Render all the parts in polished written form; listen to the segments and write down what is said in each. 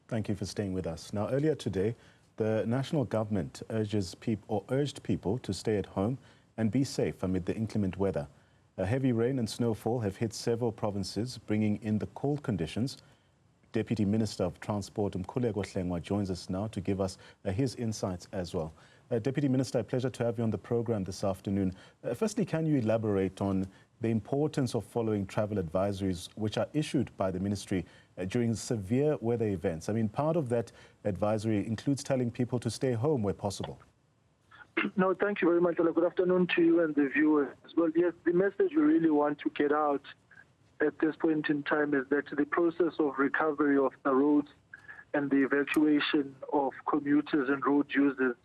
Thank you for staying with us. Now, earlier today, the national government urged people to stay at home and be safe amid the inclement weather. Heavy rain and snowfall have hit several provinces, bringing in the cold conditions. Deputy Minister of Transport Mkhuleko Hlengwa joins us now to give us his insights as well. Deputy Minister, a pleasure to have you on the program this afternoon. Firstly, can you elaborate on the importance of following travel advisories which are issued by the ministry during severe weather events? I mean, part of that advisory includes telling people to stay home where possible. No, thank you very much. Good afternoon to you and the viewers as well. Yes, the message we really want to get out at this point in time is that the process of recovery of the roads and the evacuation of commuters and road users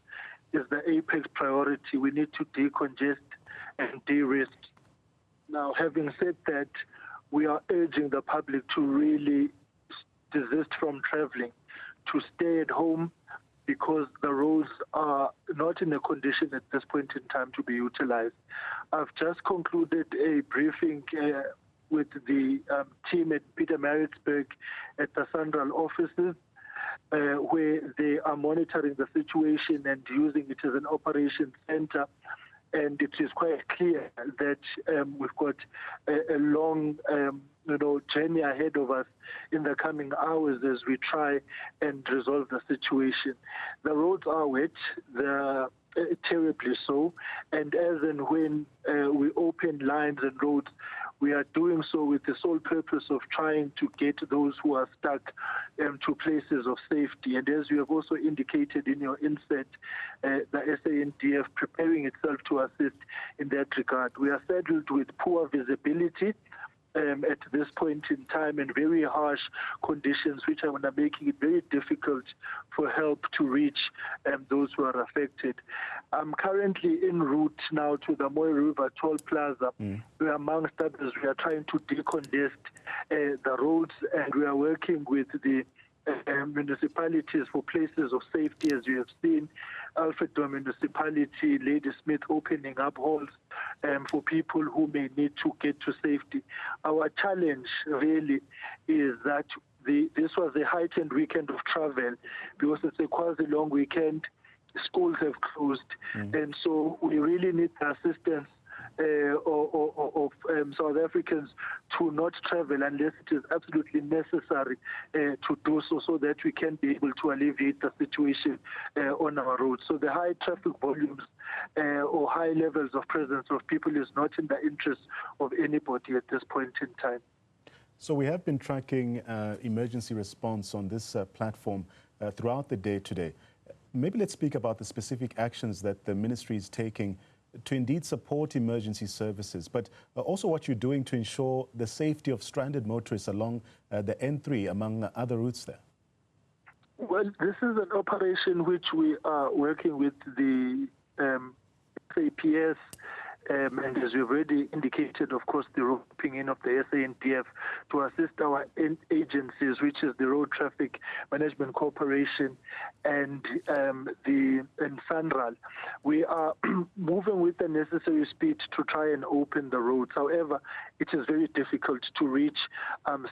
is the apex priority. We need to decongest and de-risk. Now, having said that, we are urging the public to really desist from traveling, to stay at home, because the roads are not in a condition at this point in time to be utilized. I've just concluded a briefing with the team at Pietermaritzburg at the Central offices, where they are monitoring the situation and using it as an operations center. And it is quite clear that we've got a long journey ahead of us in the coming hours as we try and resolve the situation. The roads are wet, terribly so, and as and when we open lines and roads, we are doing so with the sole purpose of trying to get those who are stuck to places of safety. And as you have also indicated in your inset, the SANDF preparing itself to assist in that regard. We are saddled with poor visibility at this point in time and very harsh conditions, which are making it very difficult for help to reach those who are affected. I'm currently en route now to the Moy River Toll Plaza, where amongst others we are trying to decongest the roads, and we are working with the municipalities for places of safety, as you have seen. Alfredo Municipality, Ladysmith opening up halls for people who may need to get to safety. Our challenge really is that this was a heightened weekend of travel because it's a quasi-long weekend. Schools have closed, and so we really need the assistance of South Africans to not travel unless it is absolutely necessary to do so, so that we can be able to alleviate the situation on our roads. So the high traffic volumes or high levels of presence of people is not in the interest of anybody at this point in time. So we have been tracking emergency response on this platform throughout the day today. Maybe let's speak about the specific actions that the ministry is taking to indeed support emergency services, but also what you're doing to ensure the safety of stranded motorists along the N3, among other routes there. Well, this is an operation which we are working with the SAPS, and as we've already indicated, of course, the roping in of the SANDF to assist our agencies, which is the Road Traffic Management Corporation and SANRAL. We are moving with the necessary speed to try and open the roads. However, it is very difficult to reach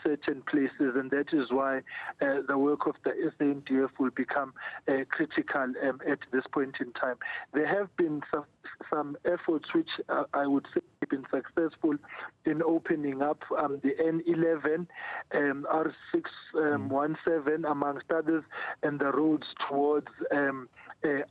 certain places, and that is why the work of the SANDF will become critical at this point in time. There have been some efforts which I would say have been successful in opening up the N11, R617, amongst others, and the roads towards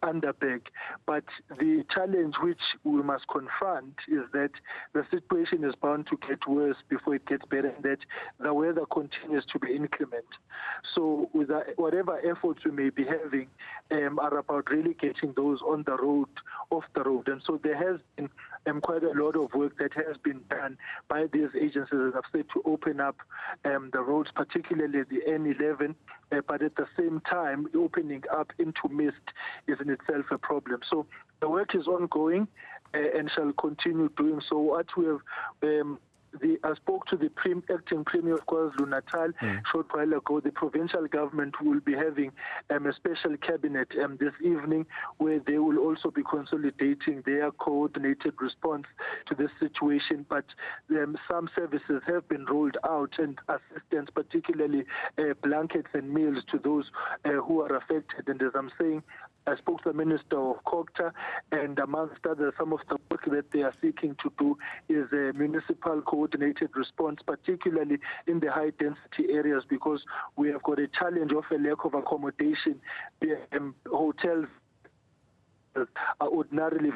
Underberg. But the challenge which we must confront is that the situation is bound to get worse before it gets better, and that the weather continues to be inclement. So with whatever efforts we may be having are about really getting those on the road, off the road. And so there has been quite a lot of work that has been done by these agencies, as I've said, to open up the roads, particularly the N11, but at the same time, opening up into mist is in itself a problem. So the work is ongoing and shall continue doing so. What we have I spoke to the acting Premier of KwaZulu-Natal short while ago. The provincial government will be having a special cabinet this evening where they will also be consolidating their coordinated response to this situation. But some services have been rolled out and assistance, particularly blankets and meals to those who are affected. And as I'm saying, I spoke to the Minister of COGTA, and amongst others, some of the work that they are seeking to do is a municipal coordinated response, particularly in the high-density areas, because we have got a challenge of a lack of accommodation. The hotels are ordinarily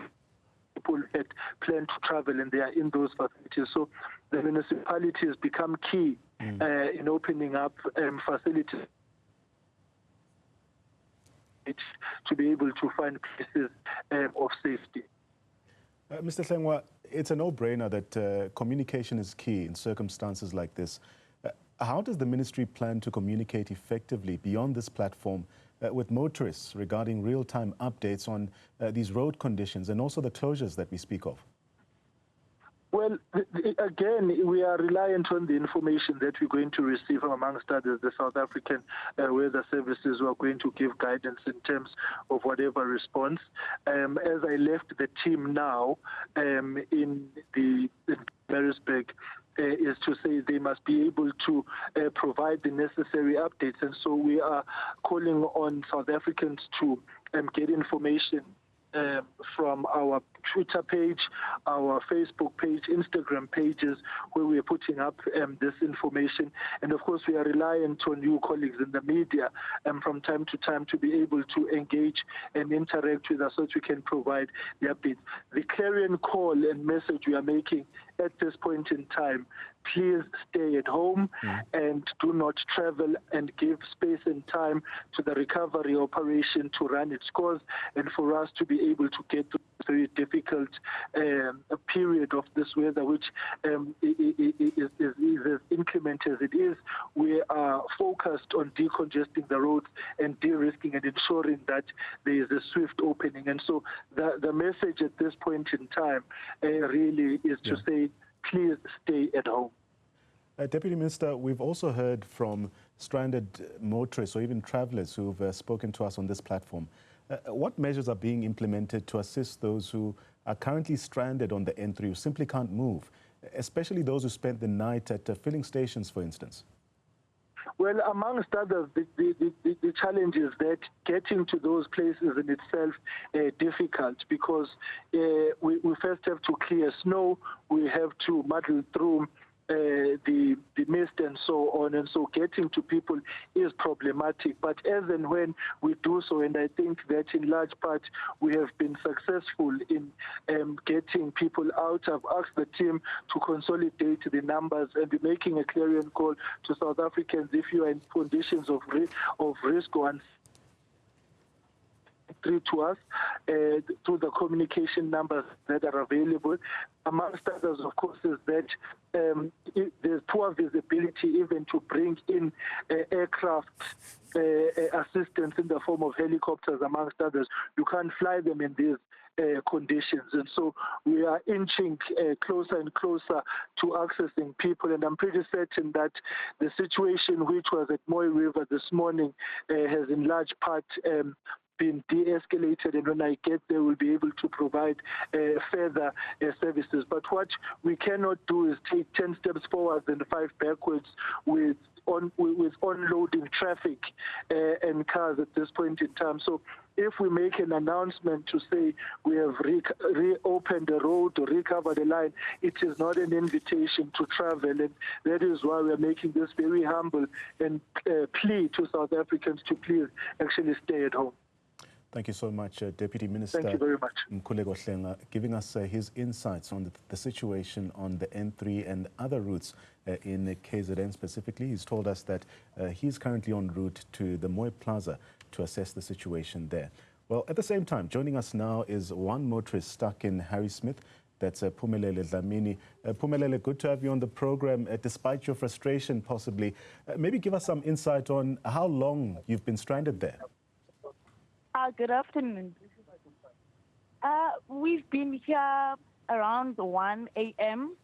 people that plan to travel, and they are in those facilities. So the municipality has become key in opening up facilities to be able to find places of safety. Mr. Hlengwa, it's a no-brainer that communication is key in circumstances like this. How does the ministry plan to communicate effectively beyond this platform with motorists regarding real-time updates on these road conditions and also the closures that we speak of? Well, again, we are reliant on the information that we're going to receive from, amongst others, the South African weather services who are going to give guidance in terms of whatever response. As I left the team now in Maritzburg, is to say they must be able to provide the necessary updates. And so we are calling on South Africans to get information from our Twitter page, our Facebook page, Instagram pages, where we are putting up this information. And of course, we are reliant on you colleagues in the media from time to time to be able to engage and interact with us so that we can provide the updates. The clarion call and message we are making at this point in time: please stay at home and do not travel, and give space and time to the recovery operation to run its course, and for us to be able to get through a very difficult period of this weather, which is as inclement as it is. We are focused on decongesting the roads and de-risking and ensuring that there is a swift opening. And so the message at this point in time really is to say, please stay at home. Deputy Minister, we've also heard from stranded motorists or even travelers who've spoken to us on this platform. What measures are being implemented to assist those who are currently stranded on the N3, who simply can't move, especially those who spent the night at filling stations, for instance? Well, amongst others, the challenge is that getting to those places in itself difficult, because we first have to clear snow, we have to muddle through the mist and so on, and so getting to people is problematic. But as and when we do so, and I think that in large part we have been successful in getting people out, I've asked the team to consolidate the numbers and be making a clarion call to South Africans: if you are in conditions of risk or uncertainty, through to us through the communication numbers that are available. Amongst others, of course, is that there's poor visibility even to bring in aircraft assistance in the form of helicopters, amongst others. You can't fly them in these conditions. And so we are inching closer and closer to accessing people. And I'm pretty certain that the situation which was at Moy River this morning has in large part been de-escalated, and when I get there, we'll be able to provide further services. But what we cannot do is take 10 steps forward and 5 backwards with unloading traffic and cars at this point in time. So if we make an announcement to say we have reopened the road or recovered the line, it is not an invitation to travel. And that is why we are making this very humble and plea to South Africans to please actually stay at home. Thank you so much, Deputy Minister. Thank you very much. Mkhuleko Hlengwa, giving us his insights on the situation on the N3 and other routes in KZN specifically. He's told us that he's currently en route to the Moy Plaza to assess the situation there. Well, at the same time, joining us now is one motorist stuck in Harrismith. That's Phumelele Dlamini. Phumelele, good to have you on the program, despite your frustration, possibly. Maybe give us some insight on how long you've been stranded there. Good afternoon. We've been here around 1 a.m.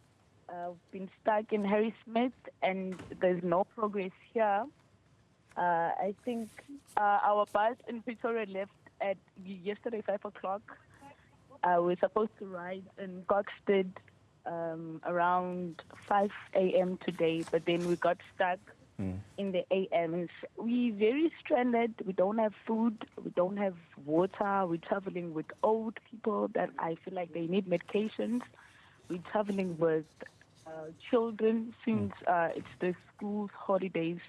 been stuck in Harrismith, and there's no progress here. I think our bus in Pretoria left at yesterday 5 o'clock. We're supposed to ride in Goxted around 5 a.m. today, but then we got stuck in the a.m.s. We're very stranded. We don't have food. We don't have water. We're traveling with old people that I feel like they need medications. We're traveling with children since it's the school's holidays.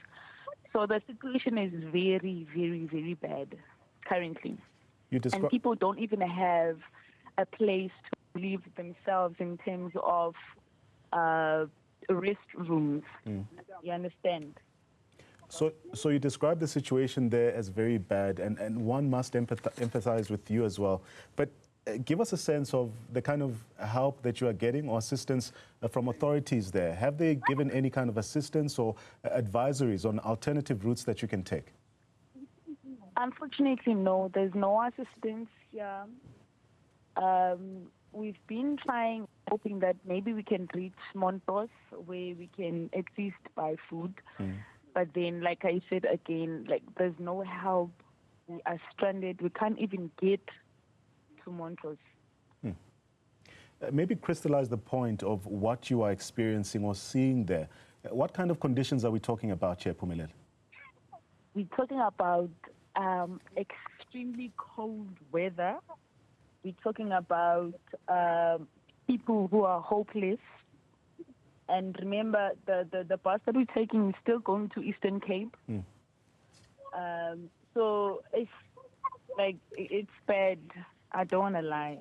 So the situation is very, very, very bad currently. And people don't even have a place to live themselves in terms of restrooms. You understand? So you describe the situation there as very bad, and one must empathize with you as well. But give us a sense of the kind of help that you are getting or assistance from authorities there. Have they given any kind of assistance or advisories on alternative routes that you can take? Unfortunately, no. There's no assistance here. We've been trying, hoping that maybe we can reach Montos, where we can at least buy food. But then, like I said again, like there's no help. We are stranded. We can't even get to Montos. Maybe crystallize the point of what you are experiencing or seeing there. What kind of conditions are we talking about here, Phumelele? We're talking about extremely cold weather. We're talking about people who are hopeless. And remember, the bus that we're taking is still going to Eastern Cape. So it's like, it's bad. I don't want to lie.